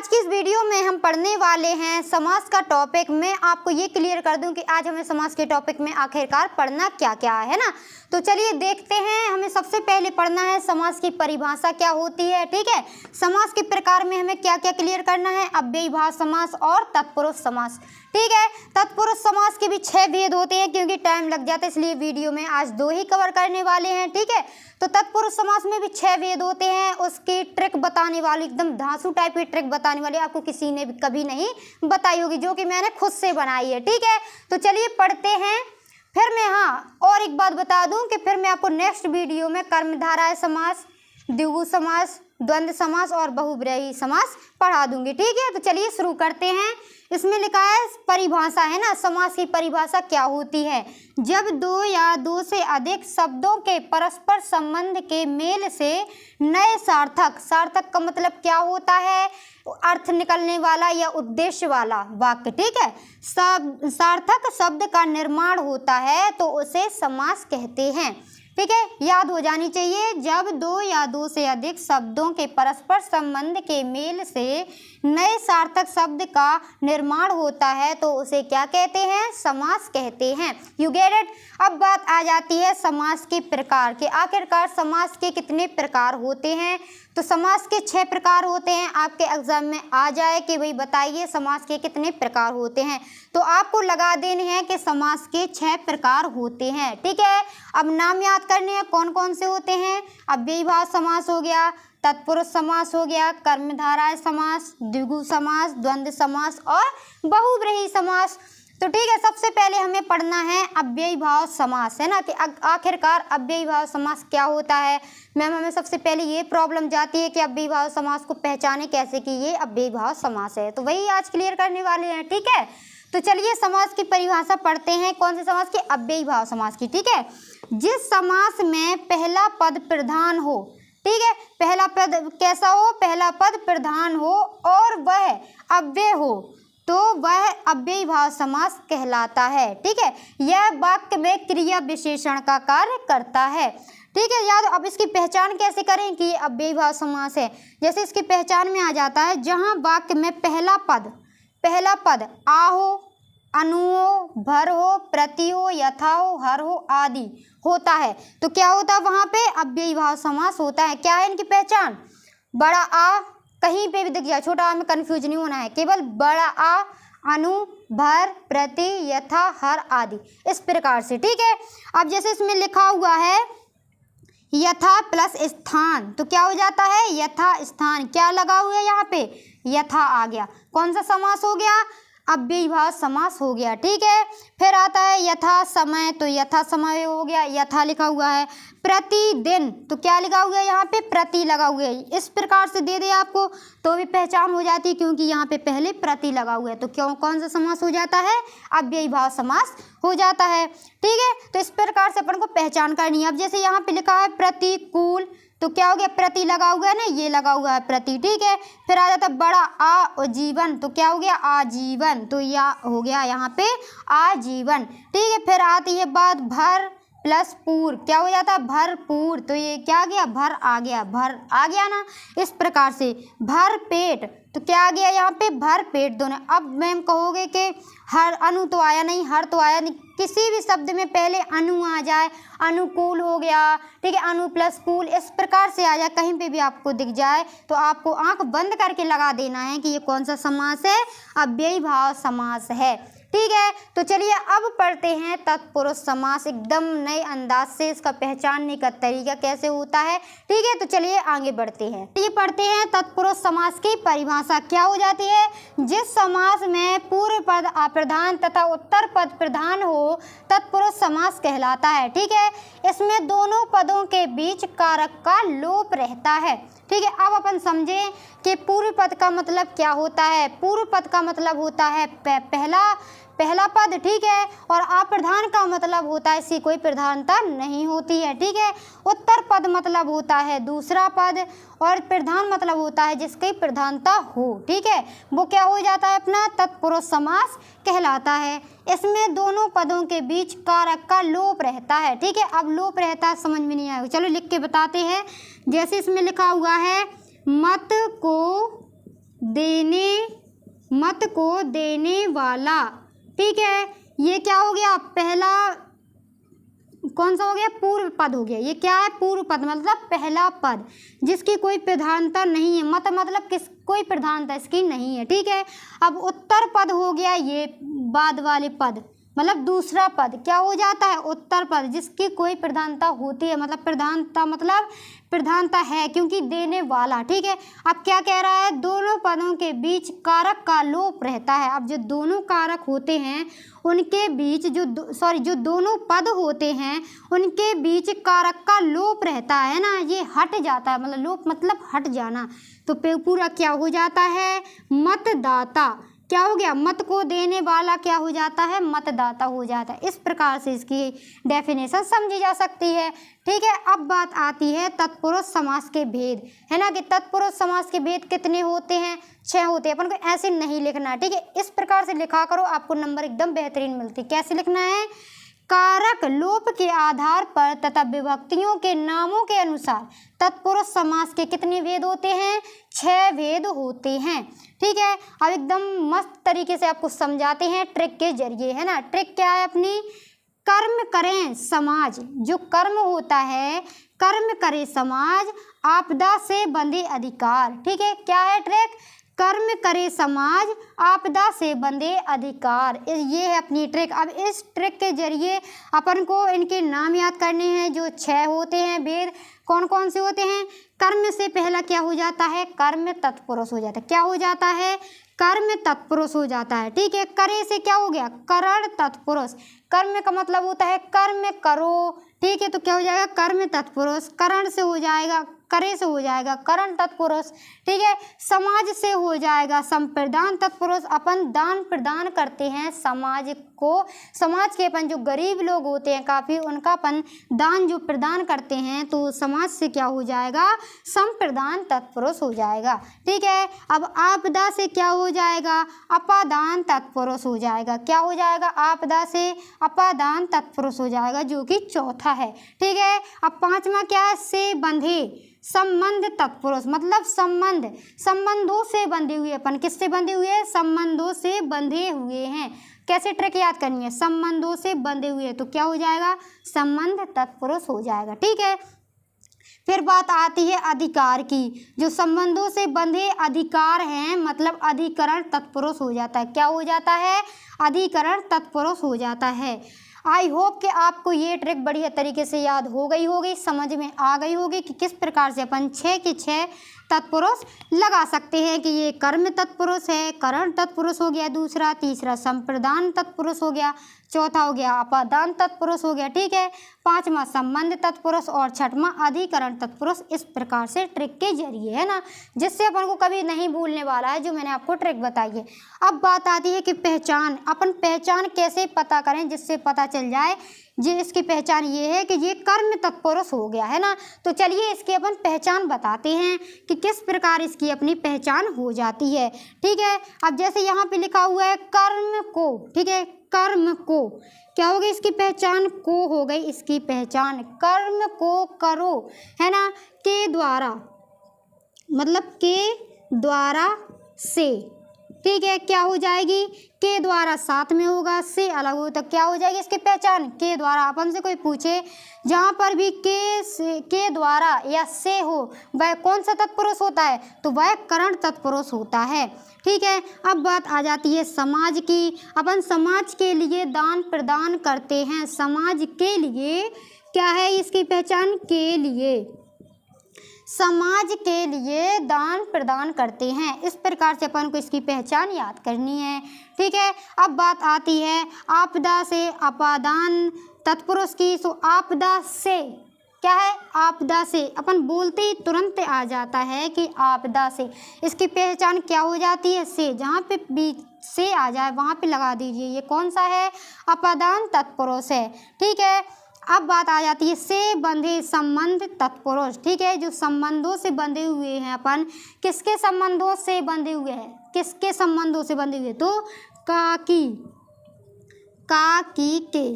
आज की इस वीडियो में हम पढ़ने वाले हैं समास का टॉपिक। मैं आपको ये क्लियर कर दूं कि आज हमें समास के टॉपिक में आखिरकार पढ़ना क्या क्या है ना। तो चलिए देखते हैं। हमें सबसे पहले पढ़ना है समास की परिभाषा क्या होती है। ठीक है, समास के प्रकार में हमें क्या क्या क्लियर करना है, अव्ययीभाव समास और तत्पुरुष समास। ठीक है, तत्पुरुष समास के भी 6 भेद होते हैं, क्योंकि टाइम लग जाता है इसलिए वीडियो में आज 2 ही कवर करने वाले हैं। ठीक है, तो तत्पुरुष समास में भी 6 भेद होते हैं। उसकी ट्रिक बताने वाली, एकदम धांसू टाइप की ट्रिक बताने वाली आपको किसी ने भी कभी नहीं बताई होगी, जो कि मैंने खुद से बनाई है। ठीक है, तो चलिए पढ़ते हैं। फिर मैं और एक बात बता दूं कि फिर मैं आपको नेक्स्ट वीडियो में कर्मधारय समास, द्विगु समास, द्वंद्व समास और बहुब्रीहि समास पढ़ा दूंगी। ठीक है, तो चलिए शुरू करते हैं। इसमें लिखा है परिभाषा है ना, समास की परिभाषा क्या होती है। जब 2 या 2 से अधिक शब्दों के परस्पर संबंध के मेल से नए सार्थक, सार्थक का मतलब क्या होता है, अर्थ निकलने वाला या उद्देश्य वाला वाक्य। ठीक है, सार्थक शब्द का निर्माण होता है तो उसे समास कहते हैं। ठीक है, याद हो जानी चाहिए। जब 2 या 2 से अधिक शब्दों के परस्पर संबंध के मेल से नए सार्थक शब्द का निर्माण होता है तो उसे क्या कहते हैं, समास कहते हैं। You get it. अब बात आ जाती है समास के प्रकार के। आखिरकार समास के कितने प्रकार होते हैं, तो समास के 6 प्रकार होते हैं। आपके एग्जाम में आ जाए कि भाई बताइए समास के कितने प्रकार होते हैं, तो आपको लगा देने हैं कि समास के 6 प्रकार होते हैं। ठीक है, अब नाम याद करने हैं कौन कौन से होते हैं। अव्ययीभाव समास हो गया, तत्पुरुष समास हो गया, कर्मधारय समास, द्विगु समास, द्वंद्व समास और बहुब्रीहि समास। तो ठीक है, सबसे पहले हमें पढ़ना है अव्ययीभाव समास, है ना, कि आखिरकार अव्ययीभाव समास क्या होता है। मैम हमें सबसे पहले ये प्रॉब्लम जाती है कि अव्ययीभाव समास को पहचाने कैसे कि ये अव्ययीभाव समास है, तो वही आज क्लियर करने वाले हैं। ठीक है, तो चलिए समास की परिभाषा पढ़ते हैं। कौन से समास की, अव्ययीभाव समास की। ठीक है, जिस समास में पहला पद प्रधान हो, ठीक है, पहला पद कैसा हो, पहला पद प्रधान हो और वह अव्यय हो तो वह अव्ययीभाव समास कहलाता है। ठीक है, यह वाक्य में क्रिया विशेषण का कार्य करता है। ठीक है, याद। अब इसकी पहचान कैसे करें कि ये अव्ययीभाव समास है। जैसे इसकी पहचान में आ जाता है, जहाँ वाक्य में पहला पद आ हो, अनु हो, भर हो, प्रति हो, यथा हो, हर हो आदि होता है तो क्या होता है, वहाँ पे अव्ययीभाव समास होता है। क्या है इनकी पहचान, बड़ा आ, कहीं पे भी दिख जाए, छोटा आ में कंफ्यूज नहीं होना है, केवल बड़ा आ, अनु, भर, प्रति, यथा, हर आदि, इस प्रकार से। ठीक है, अब जैसे इसमें लिखा हुआ है यथा प्लस स्थान, तो क्या हो जाता है, यथा स्थान, क्या लगा हुआ है यहाँ पे, यथा आ गया। कौन सा समास हो गया, अव्ययीभाव समास हो गया। ठीक है, फिर आता है यथा समय, तो यथा समय हो गया, यथा लिखा हुआ है। प्रतिदिन, तो क्या लिखा हुआ है यहाँ पे, प्रति लगा हुआ है। इस प्रकार से दे दे आपको तो भी पहचान हो जाती है, क्योंकि यहाँ पे पहले प्रति लगा हुआ है, तो क्यों कौन सा समास हो जाता है, अव्ययीभाव समास हो जाता है। ठीक है, तो इस प्रकार से अपन को पहचान करनी है। अब जैसे यहाँ पे लिखा है प्रतिकूल, तो क्या हो गया, प्रति लगा हुआ है ना, ये लगा हुआ है प्रति। ठीक है, फिर आ जाता है बड़ा आ और जीवन, तो क्या हो गया, आजीवन, तो यह हो गया यहाँ पे आजीवन। ठीक है, फिर आती है बात भर प्लस पूर, क्या हो जाता है, भरपूर, तो ये क्या गया, भर आ गया ना। इस प्रकार से भर पेट, तो क्या आ गया यहाँ पे, भर पेट दोनों। अब मैम कहोगे कि हर, अनु तो आया नहीं, हर तो आया नहीं, किसी भी शब्द में पहले अनु आ जाए, अनुकूल हो गया, ठीक है, अनु प्लस कूल, इस प्रकार से आ जाए, कहीं पे भी आपको दिख जाए तो आपको आंख बंद करके लगा देना है कि ये कौन सा समास है, अव्ययीभाव समास है। ठीक है, तो चलिए अब पढ़ते हैं तत्पुरुष समास, एकदम नए अंदाज से इसका पहचानने का तरीका कैसे होता है। ठीक है, तो चलिए आगे बढ़ते हैं। ये पढ़ते हैं तत्पुरुष समास की परिभाषा क्या हो जाती है। जिस समास में पूर्व पद अप्रधान तथा उत्तर पद प्रधान हो तत्पुरुष समास कहलाता है। ठीक है, इसमें दोनों पदों के बीच कारक का लोप रहता है। ठीक है, अब अपन समझें कि पूर्व पद का मतलब क्या होता है। पूर्व पद का मतलब होता है पहला पद। ठीक है, और अप्रधान का मतलब होता है इसकी कोई प्रधानता नहीं होती है। ठीक है, उत्तर पद मतलब होता है दूसरा पद, और प्रधान मतलब होता है जिसकी प्रधानता हो। ठीक है, वो क्या हो जाता है, अपना तत्पुरुष समास कहलाता है। इसमें दोनों पदों के बीच कारक का लोप रहता है। ठीक है, अब लोप रहता है समझ में नहीं आएगा, चलो लिख के बताते हैं। जैसे इसमें लिखा हुआ है मत को देने, मत को देने वाला। ठीक है, ये क्या हो गया, पहला कौन सा हो गया, पूर्व पद हो गया। ये क्या है, पूर्व पद मतलब पहला पद जिसकी कोई प्रधानता नहीं है, मत मतलब किस कोई प्रधानता इसकी नहीं है। ठीक है, अब उत्तर पद हो गया ये बाद वाले पद, मतलब दूसरा पद क्या हो जाता है, उत्तर पद जिसकी कोई प्रधानता होती है, मतलब प्रधानता मतलब प्रधानता है क्योंकि देने वाला। ठीक है, अब क्या कह रहा है, दोनों पदों के बीच कारक का लोप रहता है। अब जो दोनों कारक होते हैं उनके बीच जो दोनों पद होते हैं उनके बीच कारक का लोप रहता है ना, ये हट जाता है, मतलब लोप मतलब हट जाना। तो पूरा क्या हो जाता है, मतदाता। क्या हो गया, मत को देने वाला क्या हो जाता है, मतदाता हो जाता है। इस प्रकार से इसकी डेफिनेशन समझी जा सकती है। ठीक है, अब बात आती है तत्पुरुष समास के भेद, है ना, कि तत्पुरुष समास के भेद कितने होते हैं, 6 होते हैं। अपन को ऐसे नहीं लिखना है। ठीक है, इस प्रकार से लिखा करो, आपको नंबर एकदम बेहतरीन मिलती। कैसे लिखना है, कारक लोप के आधार पर तथा विभक्तियों के नामों के अनुसार तत्पुरुष समास के कितने भेद होते हैं, 6 भेद होते हैं। ठीक है, अब एकदम मस्त तरीके से आपको समझाते हैं ट्रिक के जरिए, है ना। ट्रिक क्या है अपनी, कर्म करें समाज, जो कर्म होता है कर्म करे समाज, आपदा से बंधे अधिकार। ठीक है, क्या है ट्रिक, कर्म करे समाज, आपदा से बंधे अधिकार, ये है अपनी ट्रिक। अब इस ट्रिक के जरिए अपन को इनके नाम याद करने हैं, जो 6 होते हैं भेद। कौन कौन से होते हैं, कर्म से पहला क्या हो जाता है, कर्म तत्पुरुष हो जाता है। क्या हो जाता है, कर्म तत्पुरुष हो जाता है। ठीक है, करे से क्या हो गया, करण तत्पुरुष। कर्म का मतलब होता है कर्म करो। ठीक है, तो क्या हो जाएगा, कर्म तत्पुरुष। करण से हो जाएगा, करे से हो जाएगा करण तत्पुरुष। ठीक है, समाज से हो जाएगा संप्रदान तत्पुरुष। अपन दान प्रदान करते हैं समाज को, समाज के अपन जो गरीब लोग होते हैं काफ़ी, उनका अपन दान जो प्रदान करते हैं, तो समाज से क्या हो जाएगा, संप्रदान तत्पुरुष हो जाएगा। ठीक है, अब आपदा से क्या हो जाएगा, अपादान तत्पुरुष हो जाएगा। क्या हो जाएगा, आपदा से अपादान तत्पुरुष हो जाएगा, जो कि चौथा है। ठीक है, अब 5वां क्या है, से बंधे संबंध तत्पुरुष, मतलब संबंध, संबंधों से बंधे हुए। अपन किससे बंधे हुए हैं, संबंधों से बंधे हुए हैं। कैसे ट्रिक याद करनी है, संबंधों से बंधे हुए, तो क्या हो जाएगा, संबंध तत्पुरुष हो जाएगा। ठीक है, फिर बात आती है अधिकार की, जो संबंधों से बंधे अधिकार हैं, मतलब अधिकरण तत्पुरुष हो जाता है। क्या हो जाता है, अधिकरण तत्पुरुष हो जाता है। आई होप कि आपको ये ट्रिक बढ़िया तरीके से याद हो गई होगी, समझ में आ गई होगी कि किस प्रकार से अपन 6 के 6 तत्पुरुष लगा सकते हैं, कि ये कर्म तत्पुरुष है, करण तत्पुरुष हो गया दूसरा, तीसरा संप्रदान तत्पुरुष हो गया, चौथा हो गया अपादान तत्पुरुष हो गया। ठीक है, 5वां संबंध तत्पुरुष और 6वां अधिकरण तत्पुरुष। इस प्रकार से ट्रिक के जरिए, है ना, जिससे अपन को कभी नहीं भूलने वाला है, जो मैंने आपको ट्रिक बताई है। अब बात आती है कि पहचान, अपन पहचान कैसे पता करें जिससे पता चल जाए, ये इसकी पहचान ये है कि ये कर्म तत्पुरुष हो गया, है ना। तो चलिए इसकी अपन पहचान बताते हैं कि किस प्रकार इसकी अपनी पहचान हो जाती है। ठीक है, अब जैसे यहाँ पे लिखा हुआ है कर्म को, ठीक है, कर्म को क्या हो गई, इसकी पहचान को हो गई, इसकी पहचान कर्म को करो, है ना, के द्वारा, मतलब के द्वारा से। ठीक है, क्या हो जाएगी, के द्वारा साथ में होगा, से अलग हो, तो क्या हो जाएगी इसकी पहचान, के द्वारा। अपन से कोई पूछे जहाँ पर भी के द्वारा या से हो, वह कौन सा तत्पुरुष होता है, तो वह करण तत्पुरुष होता है। ठीक है, अब बात आ जाती है समाज की। अपन समाज के लिए दान प्रदान करते हैं, समाज के लिए क्या है इसकी पहचान, के लिए, समाज के लिए दान प्रदान करते हैं। इस प्रकार से अपन को इसकी पहचान याद करनी है। ठीक है, अब बात आती है आपदा से अपादान तत्पुरुष की। सो आपदा से क्या है, आपदा से अपन बोलते ही तुरंत आ जाता है कि आपदा से, इसकी पहचान क्या हो जाती है, से, जहाँ पे बीच से आ जाए वहाँ पे लगा दीजिए, ये कौन सा है, अपादान तत्पुरुष है। ठीक है, अब बात आ जाती है से बंधे संबंध तत्पुरुष। ठीक है, जो संबंधों से बंधे हुए हैं अपन, किसके संबंधों से बंधे हुए हैं, किसके संबंधों से बंधे हुए, तो काकी, काकी के,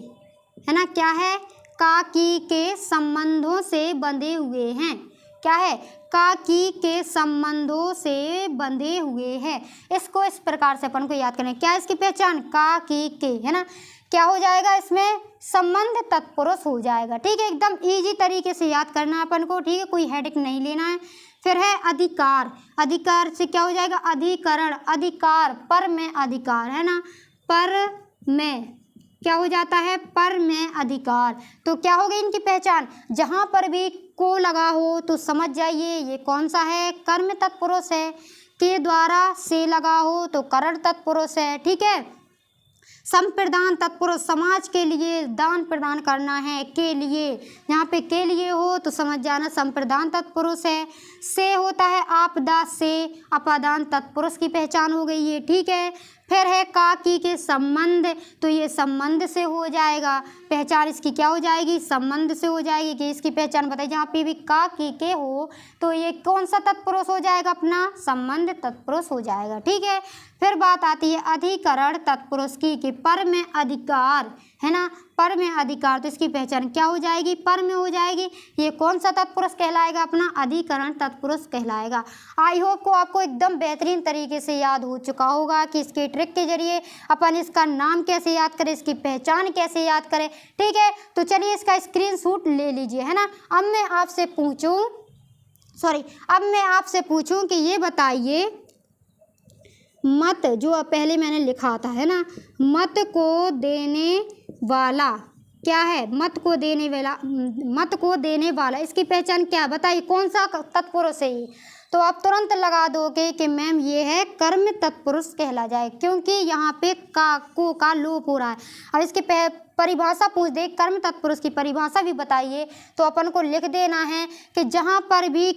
है ना, क्या है, काकी के संबंधों से बंधे हुए हैं। क्या है, का की के संबंधों से बंधे हुए हैं। इसको इस प्रकार से अपन को याद करना है। क्या इसकी पहचान? का की के, है ना। क्या हो जाएगा इसमें? संबंध तत्पुरुष हो जाएगा। ठीक है, एकदम इजी तरीके से याद करना है अपन को। ठीक है, कोई हेडेक नहीं लेना है। फिर है अधिकार। अधिकार से क्या हो जाएगा? अधिकरण। अधिकार, पर में अधिकार, है ना। पर में क्या हो जाता है? पर में अधिकार। तो क्या हो गई इनकी पहचान? जहाँ पर भी को लगा हो तो समझ जाइए ये कौन सा है? कर्म तत्पुरुष है। के द्वारा से लगा हो तो करण तत्पुरुष है। ठीक है, संप्रदान तत्पुरुष, समाज के लिए दान प्रदान करना है, के लिए, यहाँ पे के लिए हो तो समझ जाना संप्रदान तत्पुरुष है। से होता है आपदा से, अपादान तत्पुरुष की पहचान हो गई है। ठीक है, फिर है का की के संबंध, तो ये संबंध से हो जाएगा। पहचान इसकी क्या हो जाएगी? संबंध से हो जाएगी। कि इसकी पहचान बताइए, जहाँ पे भी का की के हो तो ये कौन सा तत्पुरुष हो जाएगा? अपना संबंध तत्पुरुष हो जाएगा। ठीक है, फिर बात आती है अधिकरण तत्पुरुष की, कि पर में अधिकार, है ना। पर में अधिकार, तो इसकी पहचान क्या हो जाएगी? पर में हो जाएगी। ये कौन सा तत्पुरुष कहलाएगा? अपना अधिकरण तत्पुरुष कहलाएगा। आई होप को आपको एकदम बेहतरीन तरीके से याद हो चुका होगा कि इसके ट्रिक के जरिए अपन इसका नाम कैसे याद करें, इसकी पहचान कैसे याद करें। ठीक है, तो चलिए इसका स्क्रीनशॉट ले लीजिए, है ना। अब मैं आपसे पूछूं कि ये बताइए, मत जो पहले मैंने लिखा था, है ना, मत को देने वाला क्या है? मत को देने वाला, इसकी पहचान क्या बताइए? कौन सा तत्पुरुष है ये? तो आप तुरंत लगा दोगे कि मैम ये है कर्म तत्पुरुष कहला जाए, क्योंकि यहाँ पे का लोप हो रहा है। अब इसकी परिभाषा पूछ दे, कर्म तत्पुरुष की परिभाषा भी बताइए, तो अपन को लिख देना है कि जहाँ पर भी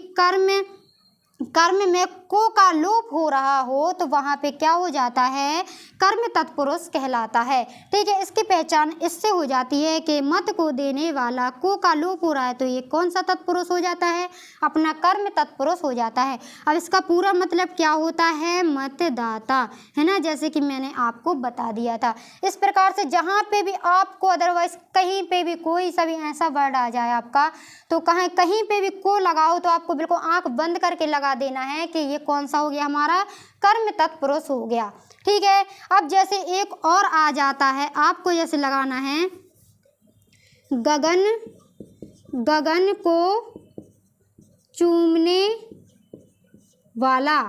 कर्म में को का लोप हो रहा हो तो वहाँ पे क्या हो जाता है? कर्म तत्पुरुष कहलाता है। ठीक है, इसकी पहचान इससे हो जाती है कि मत को देने वाला, को का लोप हो रहा है तो ये कौन सा तत्पुरुष हो जाता है? अपना कर्म तत्पुरुष हो जाता है। अब इसका पूरा मतलब क्या होता है? मतदाता, है ना, जैसे कि मैंने आपको बता दिया था। इस प्रकार से जहाँ पे भी आपको अदरवाइज कहीं पे भी कोई सा भी ऐसा वर्ड आ जाए आपका, तो कहीं पे भी को लगाओ तो आपको बिल्कुल आंख बंद करके लगा देना है कि ये कौन सा हो गया? हमारा कर्म तत्पुरुष हो गया। ठीक है, अब जैसे एक और आ जाता है, आपको जैसे लगाना है गगन को चूमने वाला,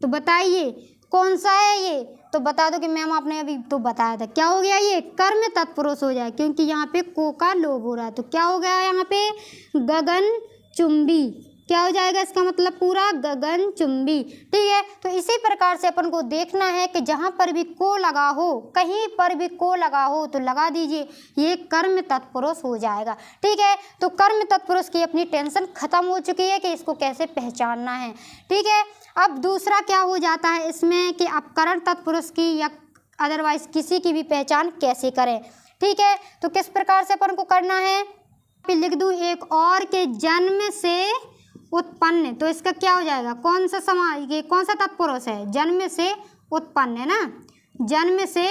तो बताइए कौन सा है ये? तो बता दो कि मैम आपने अभी तो बताया था। क्या हो गया? ये कर्म तत्पुरुष हो जाए, क्योंकि यहाँ पे को का लोप हो रहा है। तो क्या हो गया यहाँ पे? गगन चुंबी। क्या हो जाएगा इसका मतलब? पूरा गगन चुंबी। ठीक है, तो इसी प्रकार से अपन को देखना है कि जहाँ पर भी को लगा हो, कहीं पर भी को लगा हो तो लगा दीजिए, ये कर्म तत्पुरुष हो जाएगा। ठीक है, तो कर्म तत्पुरुष की अपनी टेंशन खत्म हो चुकी है कि इसको कैसे पहचानना है। ठीक है, अब दूसरा क्या हो जाता है इसमें कि आप करण तत्पुरुष की या अदरवाइज किसी की भी पहचान कैसे करें। ठीक है, तो किस प्रकार से अपन को करना है? लिख दूँ एक और के जन्म से उत्पन्न, तो इसका क्या हो जाएगा? कौन सा समाज, ये कौन सा तत्पुरुष है? जन्म से उत्पन्न, है ना। जन्म से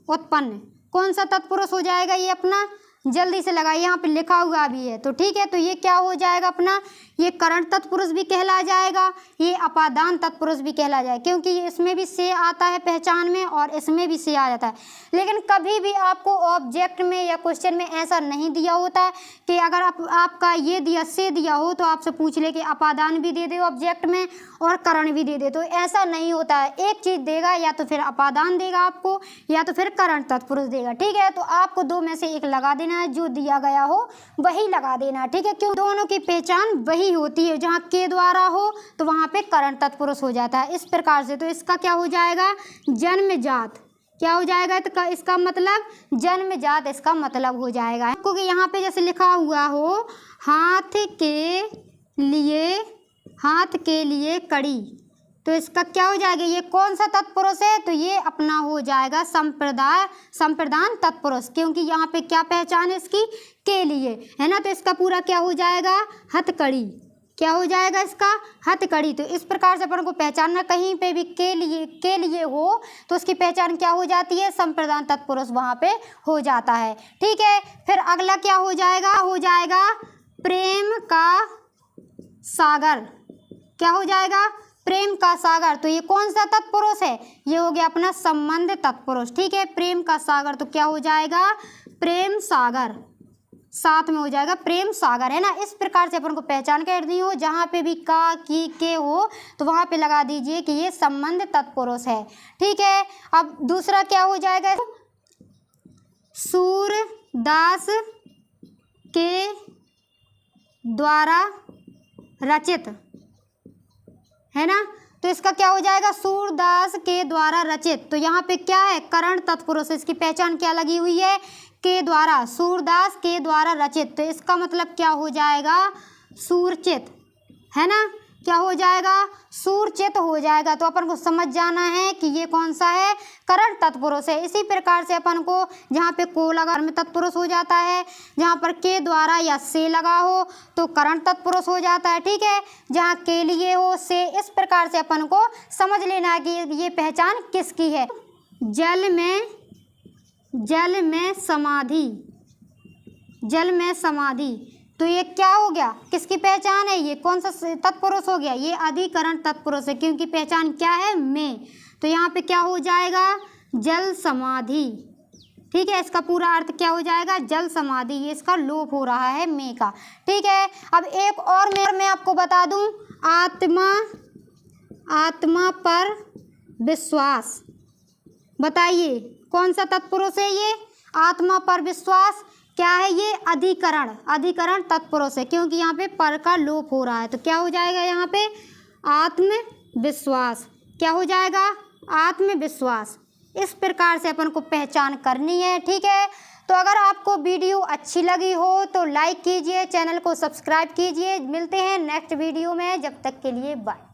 उत्पन्न कौन सा तत्पुरुष हो जाएगा? ये अपना जल्दी से लगाइए, यहाँ पे लिखा हुआ भी है। तो ठीक है, तो ये क्या हो जाएगा? अपना ये करण तत्पुरुष भी कहला जाएगा, ये अपादान तत्पुरुष भी कहला जाएगा, क्योंकि इसमें भी से आता है पहचान में और इसमें भी से आ जाता है। लेकिन कभी भी आपको ऑब्जेक्ट में या क्वेश्चन में ऐसा नहीं दिया होता कि अगर आपका ये दिया से दिया हो तो आपसे पूछ ले कि अपादान भी दे दे ऑब्जेक्ट में और करण भी दे दे, तो ऐसा नहीं होता है। एक चीज़ देगा, या तो फिर अपादान देगा आपको या तो फिर करण तत्पुरुष देगा। ठीक है, तो आपको दो में से एक लगा देना है, जो दिया गया हो वही लगा देना। ठीक है, क्यों? दोनों की पहचान वही होती है, जहाँ के द्वारा हो तो वहाँ पे करण तत्पुरुष हो जाता है। इस प्रकार से तो इसका क्या हो जाएगा? जन्मजात। क्या हो जाएगा? तो इसका मतलब जन्मजात इसका मतलब हो जाएगा। क्योंकि यहाँ पे जैसे लिखा हुआ हो हाथ के लिए कड़ी, तो इसका क्या हो जाएगा? ये कौन सा तत्पुरुष है? तो ये अपना हो जाएगा संप्रदान तत्पुरुष, क्योंकि यहाँ पे क्या पहचान है इसकी? के लिए, है ना। तो इसका पूरा क्या हो जाएगा? हथकड़ी। क्या हो जाएगा इसका? हथकड़ी। तो इस प्रकार से अपन को पहचानना, कहीं पे भी के लिए हो तो उसकी पहचान क्या हो जाती है? संप्रदान तत्पुरुष वहाँ पे हो जाता है। ठीक है, फिर अगला क्या हो जाएगा? प्रेम का सागर। क्या हो जाएगा? प्रेम का सागर। तो ये कौन सा तत्पुरुष है? ये हो गया अपना संबंध तत्पुरुष। ठीक है, प्रेम का सागर तो क्या हो जाएगा? प्रेम सागर। साथ में हो जाएगा प्रेम सागर, है ना। इस प्रकार से अपन को पहचान करनी हो, जहाँ पे भी का की के हो तो वहाँ पे लगा दीजिए कि ये संबंध तत्पुरुष है। ठीक है, अब दूसरा क्या हो जाएगा? सूरदास के द्वारा रचित, है ना। तो इसका क्या हो जाएगा? सूरदास के द्वारा रचित। तो यहाँ पे क्या है? करण तत्पुरुष। इसकी पहचान क्या लगी हुई है? के द्वारा, सूरदास के द्वारा रचित। तो इसका मतलब क्या हो जाएगा? सूरचित, है ना। क्या हो जाएगा? सूरचित हो जाएगा। तो अपन को समझ जाना है कि ये कौन सा है? करण तत्पुरुष है। इसी प्रकार से अपन को जहाँ पे को लगा में तत्पुरुष हो जाता है, जहाँ पर के द्वारा या से लगा हो तो करण तत्पुरुष हो जाता है। ठीक है, जहाँ के लिए हो से, इस प्रकार से अपन को समझ लेना है कि ये पहचान किसकी है। जल में समाधि, जल में समाधि। तो ये क्या हो गया? किसकी पहचान है? ये कौन सा तत्पुरुष हो गया? ये अधिकरण तत्पुरुष है, क्योंकि पहचान क्या है? में। तो यहाँ पे क्या हो जाएगा? जल समाधि। ठीक है, इसका पूरा अर्थ क्या हो जाएगा? जल समाधि। ये इसका लोप हो रहा है में का। ठीक है, अब एक और मैं आपको बता दूं, आत्मा पर विश्वास। बताइए कौन सा तत्पुरुष है ये? आत्मा पर विश्वास। क्या है ये? अधिकरण तत्पुरुष है, क्योंकि यहाँ पे पर का लोप हो रहा है। तो क्या हो जाएगा यहाँ पे? आत्मविश्वास। क्या हो जाएगा? आत्मविश्वास। इस प्रकार से अपन को पहचान करनी है। ठीक है, तो अगर आपको वीडियो अच्छी लगी हो तो लाइक कीजिए, चैनल को सब्सक्राइब कीजिए। मिलते हैं नेक्स्ट वीडियो में, जब तक के लिए बाय।